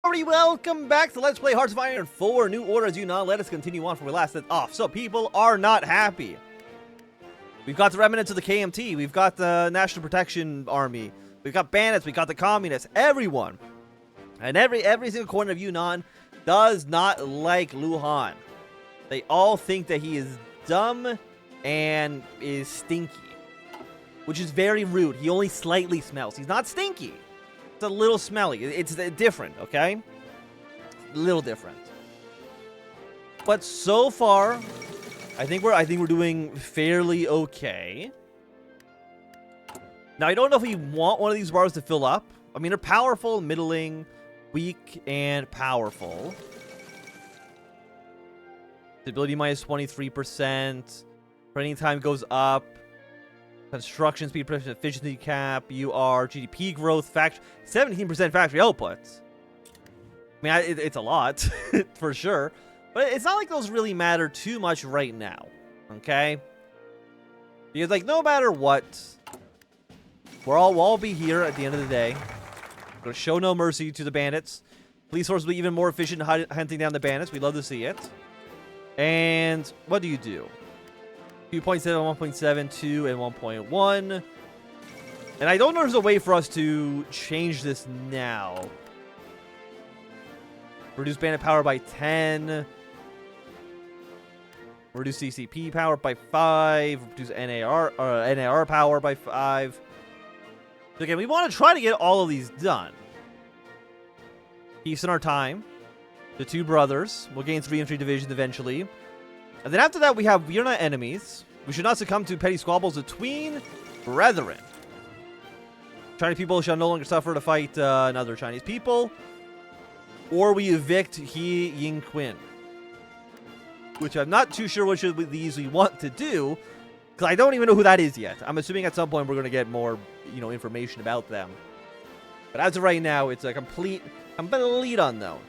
Everybody, welcome back to Let's Play Hearts of Iron 4 New Order as Yunnan. Let us continue on from where we last left off. So, people are not happy. We've got the remnants of the KMT. We've got the National Protection Army. We've got bandits. We've got the communists. Everyone. And every single corner of Yunnan does not like Lu Han. They all think that he is dumb and is stinky. Which is very rude. He only slightly smells. He's not stinky. It's a little smelly. It's different, okay? A little different. But so far, I think we're doing fairly okay. Now I don't know if we want one of these bars to fill up. I mean, they're powerful, middling, weak, and powerful. Stability minus 23%. Training time goes up. Construction speed, production efficiency cap, UR, GDP growth, 17% factory output. I mean, it's a lot, for sure. But it's not like those really matter too much right now, okay? Because, like, no matter what, we'll all be here at the end of the day. We're going to show no mercy to the bandits. Police force will be even more efficient in hunting down the bandits. We'd love to see it. And what do you do? 2.7, 1.7, 2, and 1.1. And I don't know if there's a way for us to change this now. Reduce bandit power by 10. Reduce CCP power by 5. Reduce NAR power by 5. So again, we want to try to get all of these done. Peace in our time. The two brothers will gain 3 infantry divisions eventually. And then after that, we have we're not enemies. We should not succumb to petty squabbles between brethren. Chinese people shall no longer suffer to fight another Chinese people. Or we evict He Ying Quin. Which I'm not too sure which of these we want to do. Because I don't even know who that is yet. I'm assuming at some point we're going to get more, information about them. But as of right now, it's a complete unknown.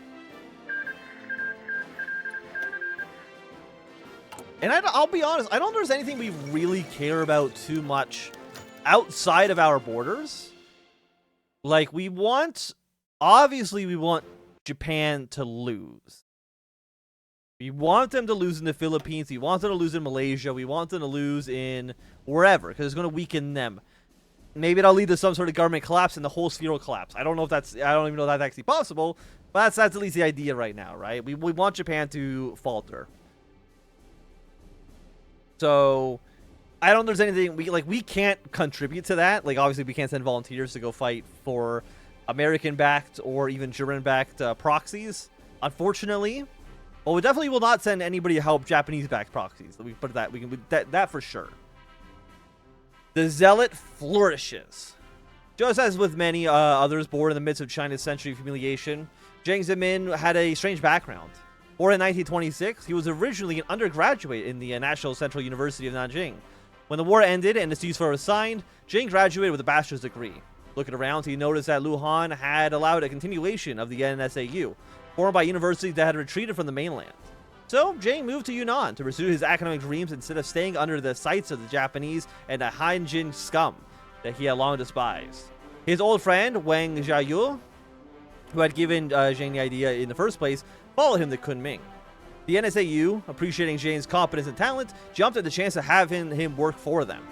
And I'll be honest, I don't think there's anything we really care about too much outside of our borders. Like, obviously we want Japan to lose. We want them to lose in the Philippines. We want them to lose in Malaysia. We want them to lose in wherever, because it's going to weaken them. Maybe it'll lead to some sort of government collapse and the whole sphere will collapse. I don't even know if that's actually possible, but that's at least the idea right now, right? We want Japan to falter. So, I don't think there's anything we can't contribute to that. Like, obviously, we can't send volunteers to go fight for American-backed or even German-backed proxies, unfortunately. But we definitely will not send anybody to help Japanese-backed proxies. We put that. We can that for sure. The Zealot flourishes. Just as with many others born in the midst of China's century of humiliation, Jang Zimin had a strange background. Born in 1926, he was originally an undergraduate in the National Central University of Nanjing. When the war ended and the ceasefire was signed, Jang graduated with a bachelor's degree. Looking around, he noticed that Lu Han had allowed a continuation of the NSAU, formed by universities that had retreated from the mainland. So, Jang moved to Yunnan to pursue his academic dreams instead of staying under the sights of the Japanese and the Hanjin scum that he had long despised. His old friend, Wang Jiayu, who had given Jang the idea in the first place, followed him to Kunming. The NSAU, appreciating Jang's competence and talent, jumped at the chance to have him work for them.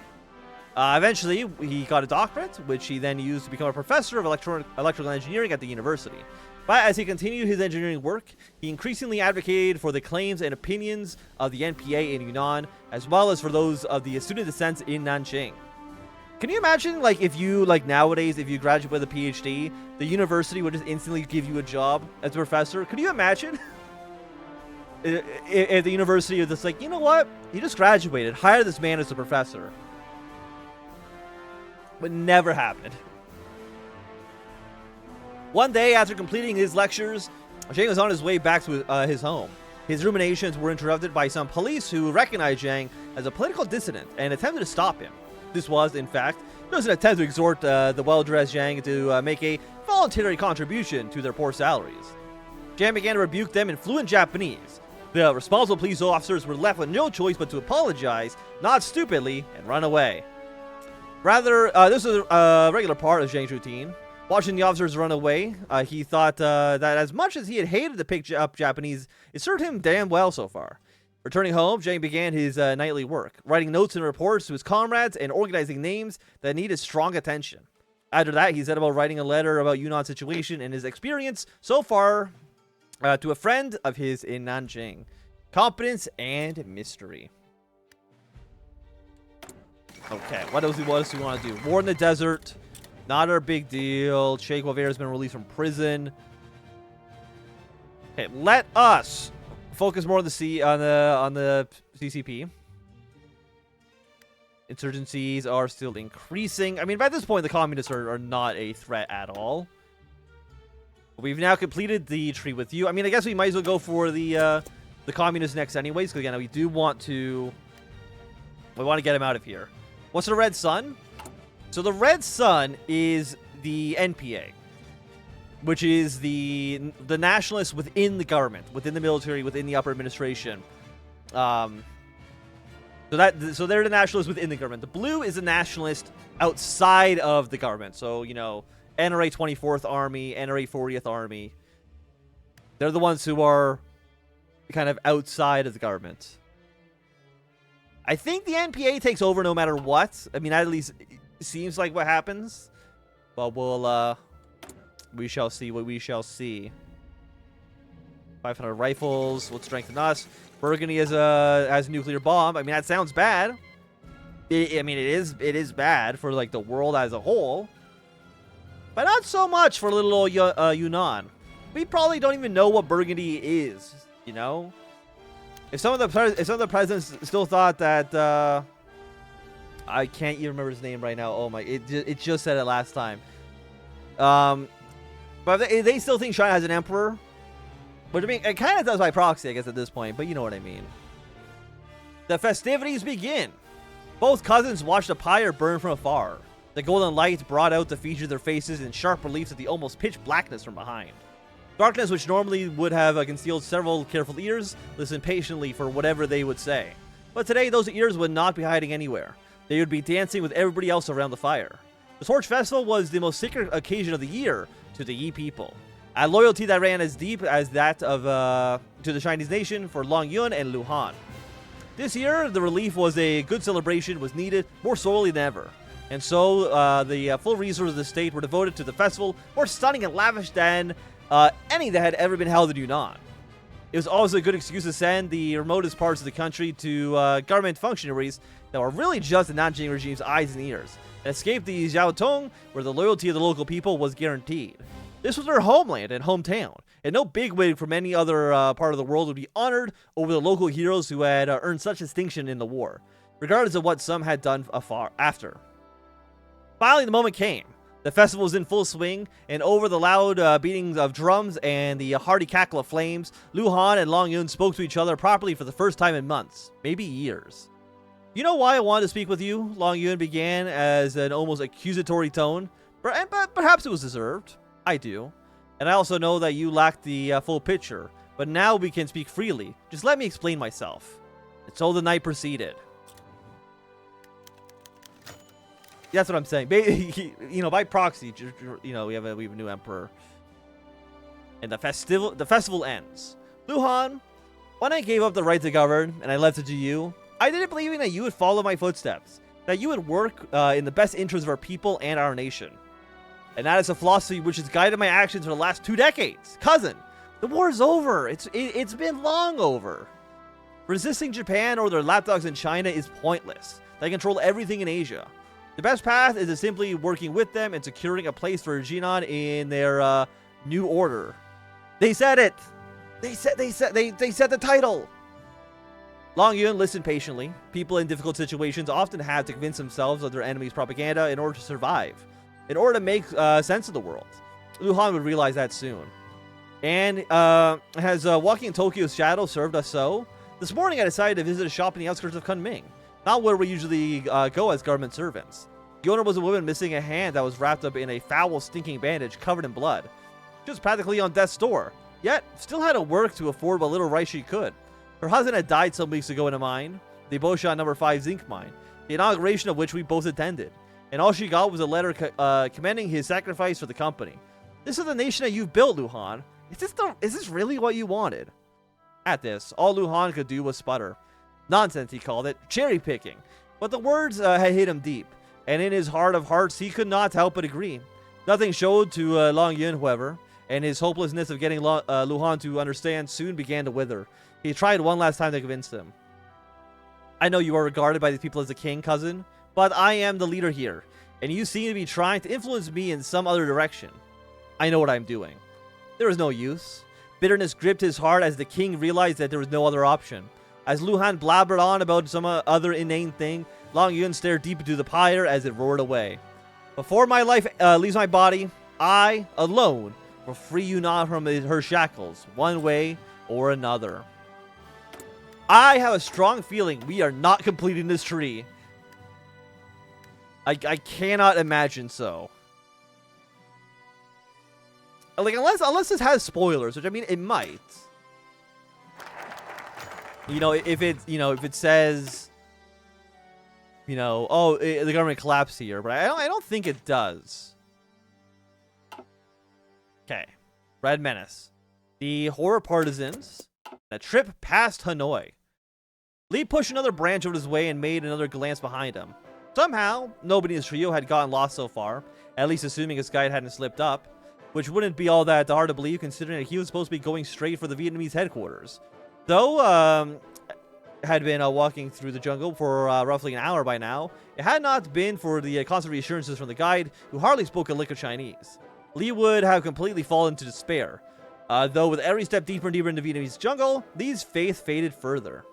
Eventually, he got a doctorate, which he then used to become a professor of electrical engineering at the university. But as he continued his engineering work, he increasingly advocated for the claims and opinions of the NPA in Yunnan, as well as for those of the student dissents in Nanjing. Can you imagine, nowadays, if you graduate with a PhD, the university would just instantly give you a job as a professor? Could you imagine? If the university was just like, you know what? You just graduated. Hire this man as a professor. Would never happen. One day, after completing his lectures, Jang was on his way back to his home. His ruminations were interrupted by some police who recognized Jang as a political dissident and attempted to stop him. This was, in fact, just an attempt to exhort the well-dressed Jang to make a voluntary contribution to their poor salaries. Jang began to rebuke them in fluent Japanese. The responsible police officers were left with no choice but to apologize, not stupidly, and run away. Rather, this was a regular part of Jang's routine. Watching the officers run away, he thought that as much as he had hated to pick up Japanese, it served him damn well so far. Returning home, Jang began his nightly work, writing notes and reports to his comrades and organizing names that needed strong attention. After that, he set about writing a letter about Yunnan's situation and his experience so far to a friend of his in Nanjing. Competence and mystery. Okay, what else do we want to do? War in the desert. Not our big deal. Che Guevara has been released from prison. Okay, let us focus more on the CCP. Insurgencies are still increasing. I mean, by this point, the communists are not a threat at all. We've now completed the treaty with you. I mean, I guess we might as well go for the communists next anyways, because again, we do want to... We want to get him out of here. What's the Red Sun? So the Red Sun is the NPA, which is the nationalists within the government, within the military, within the upper administration. So they're the nationalists within the government. The blue is a nationalist outside of the government. So, you know, NRA 24th Army, NRA 40th Army. They're the ones who are kind of outside of the government. I think the NPA takes over no matter what. I mean, at least seems like what happens. But we shall see what we shall see. 500 rifles would strengthen us. Burgundy has a nuclear bomb. I mean, that sounds bad. I mean, it is bad for like the world as a whole, but not so much for little old Yunnan. We probably don't even know what Burgundy is. You know, if some of the presidents still thought that I can't even remember his name right now. Oh my! It just said it last time. But they still think China has an emperor. But I mean, it kind of does by proxy, I guess, at this point. But you know what I mean. The festivities begin. Both cousins watched a pyre burn from afar. The golden light brought out the features of their faces in sharp reliefs of the almost pitch blackness from behind. Darkness, which normally would have concealed several careful ears, listened patiently for whatever they would say. But today, those ears would not be hiding anywhere. They would be dancing with everybody else around the fire. The Torch Festival was the most sacred occasion of the year to the Yi people. A loyalty that ran as deep as that of to the Chinese nation for Longyun and Luhan. This year, the relief was a good celebration was needed more sorely than ever. And so, the full resources of the state were devoted to the festival, more stunning and lavish than any that had ever been held in Yunnan. It was also a good excuse to send the remotest parts of the country to government functionaries that were really just the Nanjing regime's eyes and ears, and escape the Xiaotong, where the loyalty of the local people was guaranteed. This was their homeland and hometown, and no bigwig from any other part of the world would be honored over the local heroes who had earned such distinction in the war, regardless of what some had done afar after. Finally, the moment came. The festival was in full swing, and over the loud beatings of drums and the hearty cackle of flames, Luhan and Longyun spoke to each other properly for the first time in months, maybe years. You know why I wanted to speak with you? Longyun began as an almost accusatory tone, but perhaps it was deserved. I do. And I also know that you lacked the full picture, but now we can speak freely. Just let me explain myself. And so the night proceeded. That's what I'm saying. You know, by proxy, you know, we have a new emperor. And the festival ends. Luhan, when I gave up the right to govern and I left it to you, I didn't believe that you would follow my footsteps, that you would work in the best interest of our people and our nation. And that is a philosophy which has guided my actions for the last 2 decades. Cousin, the war is over. It's been long over. Resisting Japan or their lapdogs in China is pointless. They control everything in Asia. The best path is to simply working with them and securing a place for Jinan in their new order. They said it. They said the title. Longyun listened patiently. People in difficult situations often have to convince themselves of their enemy's propaganda in order to survive, in order to make sense of the world. Luhan would realize that soon. And has walking in Tokyo's shadow served us so? This morning I decided to visit a shop in the outskirts of Kunming, not where we usually go as government servants. The owner was a woman missing a hand that was wrapped up in a foul, stinking bandage covered in blood. She was practically on death's door, yet still had to work to afford what little rice she could. Her husband had died some weeks ago in a mine, the Boshan No. 5 zinc mine, the inauguration of which we both attended. and all she got was a letter commending his sacrifice for the company. This is the nation that you've built, Lu Han. Is this really what you wanted? At this, all Lu Han could do was sputter. Nonsense, he called it. Cherry picking. But the words had hit him deep, and in his heart of hearts, he could not help but agree. Nothing showed to Long Yun, however, and his hopelessness of getting Lu Han to understand soon began to wither. He tried one last time to convince him. I know you are regarded by these people as a king, cousin, but I am the leader here, and you seem to be trying to influence me in some other direction. I know what I'm doing. There was no use. Bitterness gripped his heart as the king realized that there was no other option. As Lu Han blabbered on about some other inane thing, Long Yun stared deep into the pyre as it roared away. Before my life leaves my body, I, alone, will free Yunnan from her shackles, one way or another. I have a strong feeling we are not completing this tree. I cannot imagine so. Like, unless this has spoilers, which I mean, it might. You know, if it says, oh, the government collapsed here, but I don't think it does. Okay, Red Menace, the horror partisans, a trip past Hanoi. Lee pushed another branch out of his way and made another glance behind him. Somehow, nobody in his trio had gotten lost so far, at least assuming his guide hadn't slipped up, which wouldn't be all that hard to believe considering that he was supposed to be going straight for the Vietnamese headquarters. Though, had been walking through the jungle for roughly an hour by now, it had not been for the constant reassurances from the guide, who hardly spoke a lick of Chinese. Lee would have completely fallen to despair. Though with every step deeper and deeper into the Vietnamese jungle, Lee's faith faded further.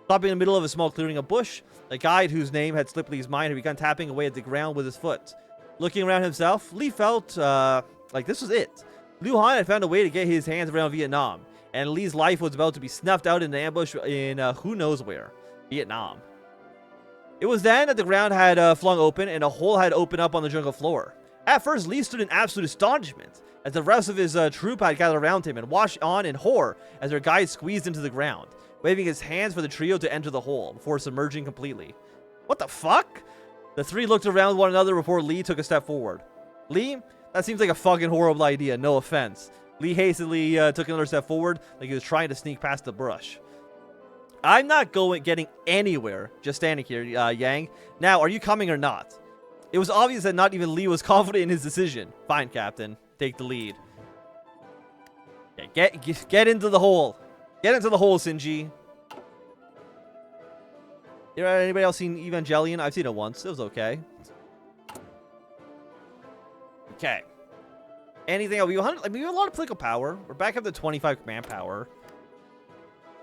Stopping in the middle of a small clearing of bush, the guide, whose name had slipped Lee's mind, had begun tapping away at the ground with his foot. Looking around himself, Lee felt like this was it. Lu Han had found a way to get his hands around Vietnam, and Lee's life was about to be snuffed out in an ambush in who knows where. Vietnam. It was then that the ground had flung open, and a hole had opened up on the jungle floor. At first, Lee stood in absolute astonishment, as the rest of his troop had gathered around him and watched on in horror as their guide squeezed into the ground, waving his hands for the trio to enter the hole, before submerging completely. What the fuck? The three looked around one another before Lee took a step forward. Lee? That seems like a fucking horrible idea, no offense. Lee hastily took another step forward, like he was trying to sneak past the brush. I'm not getting anywhere just standing here, Yang. Now, are you coming or not? It was obvious that not even Lee was confident in his decision. Fine, Captain. Take the lead. Okay, get into the hole. Get into the hole, Sinji. Anybody else seen Evangelion? I've seen it once. It was okay. Okay. Anything else? We have a lot of political power. We're back up to 25 manpower.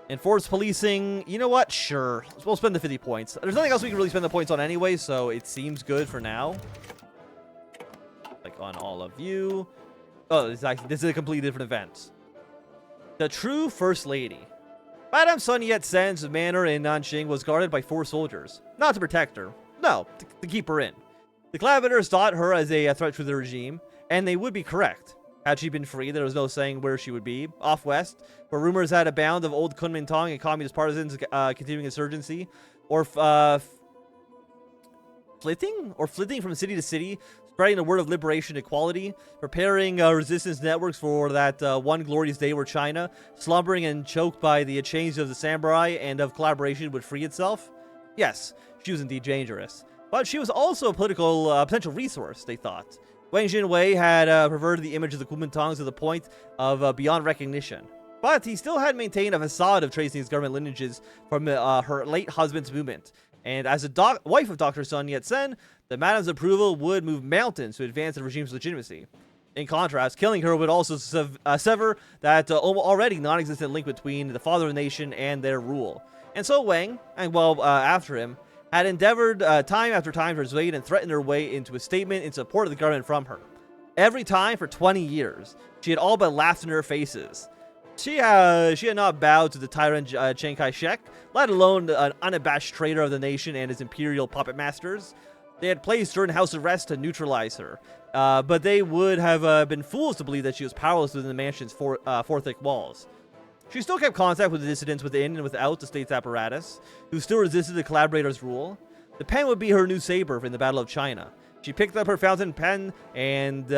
Enforced policing. You know what? Sure. We'll spend the 50 points. There's nothing else we can really spend the points on anyway, so it seems good for now. Like on all of you. Oh, this is a completely different event. The true First Lady. Madame Sun Yat-sen's manor in Nanjing was guarded by 4 soldiers. Not to protect her. No, to keep her in. The collaborators thought her as a threat to the regime, and they would be correct. Had she been free, there was no saying where she would be. Off west, where rumors had abound of old Kunmintang and communist partisans continuing insurgency, or flitting from city to city, spreading the word of liberation and equality, preparing resistance networks for that one glorious day where China, slumbering and choked by the change of the samurai and of collaboration, would free itself. Yes, she was indeed dangerous. But she was also a political potential resource, they thought. Wang Jinwei had perverted the image of the Kuomintangs to the point of beyond recognition. But he still had maintained a facade of tracing his government lineages from her late husband's movement. And as a wife of Dr. Sun Yat-sen, the madam's approval would move mountains to advance the regime's legitimacy. In contrast, killing her would also sever that already non-existent link between the father of the nation and their rule. And so Wang, and well after him, had endeavored time after time to persuade and threaten her way into a statement in support of the government from her. Every time for 20 years, she had all but laughed in her faces. She had not bowed to the tyrant Chiang Kai-shek, let alone an unabashed traitor of the nation and his imperial puppet masters. They had placed her in house arrest to neutralize her, but they would have been fools to believe that she was powerless within the mansion's four thick walls. She still kept contact with the dissidents within and without the state's apparatus, who still resisted the collaborators' rule. The pen would be her new saber in the Battle of China. She picked up her fountain pen and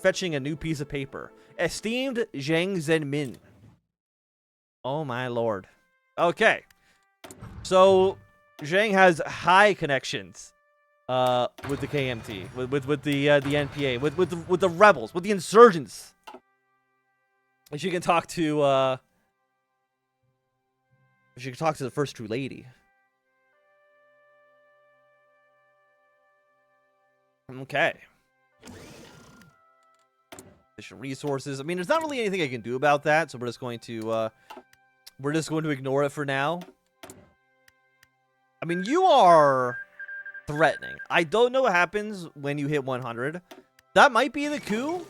fetching a new piece of paper. Esteemed Jang Zimin. Oh my lord. Okay. So Zhang has high connections with the KMT, with the NPA, with the rebels, with the insurgents. And she can talk to the first true lady. Okay. Additional resources. I mean, there's not really anything I can do about that, so we're just going to ignore it for now. I mean, you are threatening. I don't know what happens when you hit 100. That might be the coup.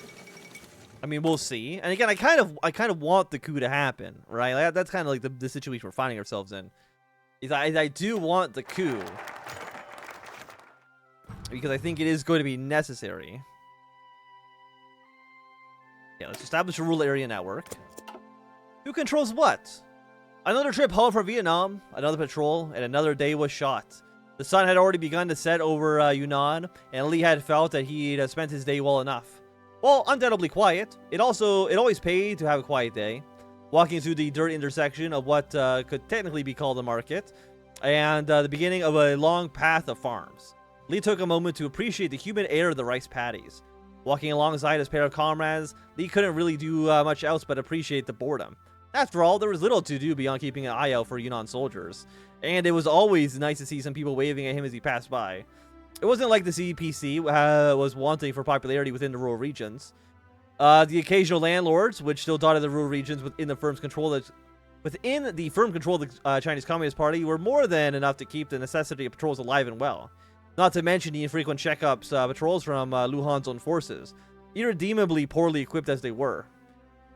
I mean, we'll see. And again, I kind of want the coup to happen, right? Like, that's kind of like the situation we're finding ourselves in. Is I do want the coup because I think it is going to be necessary. Yeah, let's establish a rural area network. Who controls what? Another trip home from Vietnam, another patrol, and another day was shot. The sun had already begun to set over Yunnan, and Lee had felt that he'd spent his day well enough. Well, undoubtedly quiet. It always paid to have a quiet day. Walking through the dirt intersection of what could technically be called a market, and the beginning of a long path of farms. Lee took a moment to appreciate the humid air of the rice paddies. Walking alongside his pair of comrades, Lee couldn't really do much else but appreciate the boredom. After all, there was little to do beyond keeping an eye out for Yunnan soldiers, and it was always nice to see some people waving at him as he passed by. It wasn't like the CPC was wanting for popularity within the rural regions. The occasional landlords, which still dotted the rural regions within the firm control of the Chinese Communist Party, were more than enough to keep the necessity of patrols alive and well. Not to mention the infrequent checkups patrols from Luhan's own forces, irredeemably poorly equipped as they were.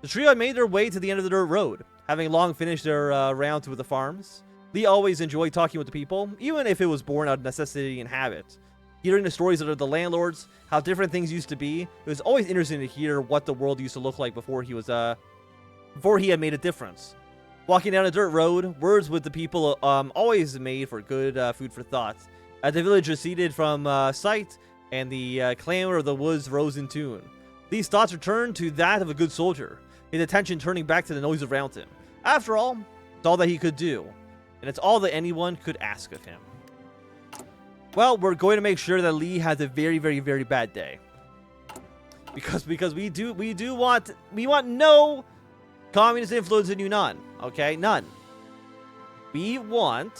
The trio had made their way to the end of the dirt road, having long finished their round through the farms. Lee always enjoyed talking with the people, even if it was born out of necessity and habit. Hearing the stories of the landlords, how different things used to be, it was always interesting to hear what the world used to look like before he had made a difference. Walking down a dirt road, words with the people always made for good food for thought. As the village receded from sight, and the clamor of the woods rose in tune, these thoughts returned to that of a good soldier, his attention turning back to the noise around him. After all, it's all that he could do, and it's all that anyone could ask of him. Well, we're going to make sure that Lee has a very, very, very bad day, because we want no communist influence in Yunnan. Okay, none. We want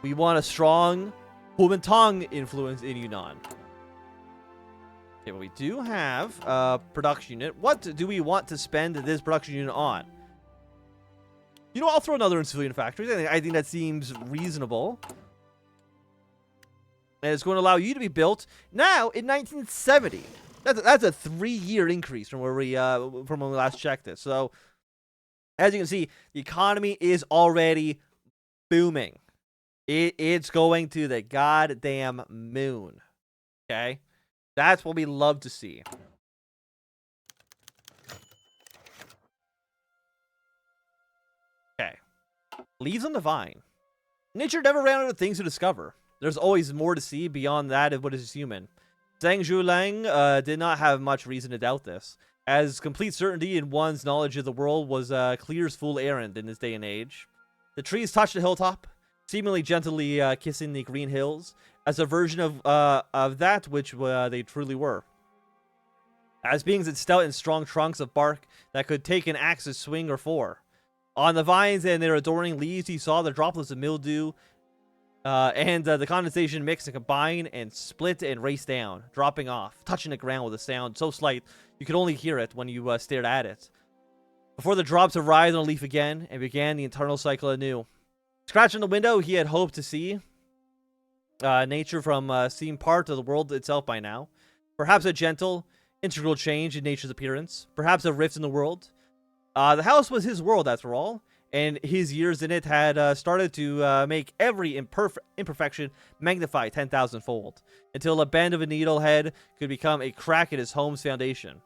a strong Kuomintang influence in Yunnan. Okay, but we do have a production unit. What do we want to spend this production unit on? You know, I'll throw another in civilian factories. I think that seems reasonable. And it's going to allow you to be built now in 1970. That's a 3-year increase from when we last checked this. So, as you can see, the economy is already booming. It's going to the goddamn moon. Okay? That's what we love to see. Okay. Leaves on the vine. Nature never ran out of things to discover. There's always more to see beyond that of what is human. Zhang Zhulang did not have much reason to doubt this, as complete certainty in one's knowledge of the world was Clear's full errand in this day and age. The trees touched the hilltop, seemingly gently kissing the green hills, as a version of that which they truly were. As beings with stout and strong trunks of bark that could take an axe's swing or four. On the vines and their adorning leaves, he saw the droplets of mildew and the condensation mix and combine and split and race down, dropping off, touching the ground with a sound so slight you could only hear it when you stared at it. Before the drops arrived on a leaf again and began the internal cycle anew. Scratching the window, he had hoped to see nature from seem part of the world itself by now. Perhaps a gentle, integral change in nature's appearance. Perhaps a rift in the world. The house was his world, after all, and his years in it had started to make every imperfection magnify 10,000-fold, until a bend of a needle head could become a crack in his home's foundation.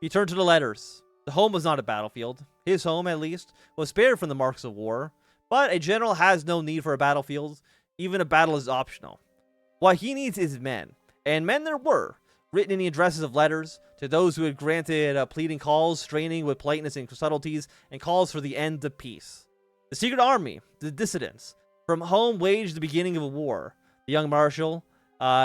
He turned to the letters. The home was not a battlefield. His home, at least, was spared from the marks of war. But a general has no need for a battlefield. Even a battle is optional. What he needs is men. And men there were, written in the addresses of letters, to those who had granted pleading calls, straining with politeness and subtleties, and calls for the end of peace. The secret army, the dissidents, from home waged the beginning of a war. The young marshal,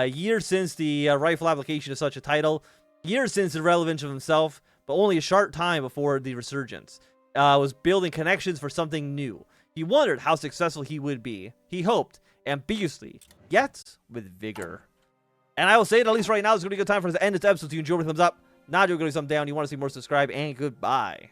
years since the rightful application of such a title, years since the relevance of himself, but only a short time before the resurgence, was building connections for something new. He wondered how successful he would be. He hoped, ambiguously, yet with vigor. And I will say it, at least right now, it's going to be a good time for us to end this episode. So you enjoy with a thumbs up. Not doing a thumbs down. You want to see more, subscribe, and goodbye.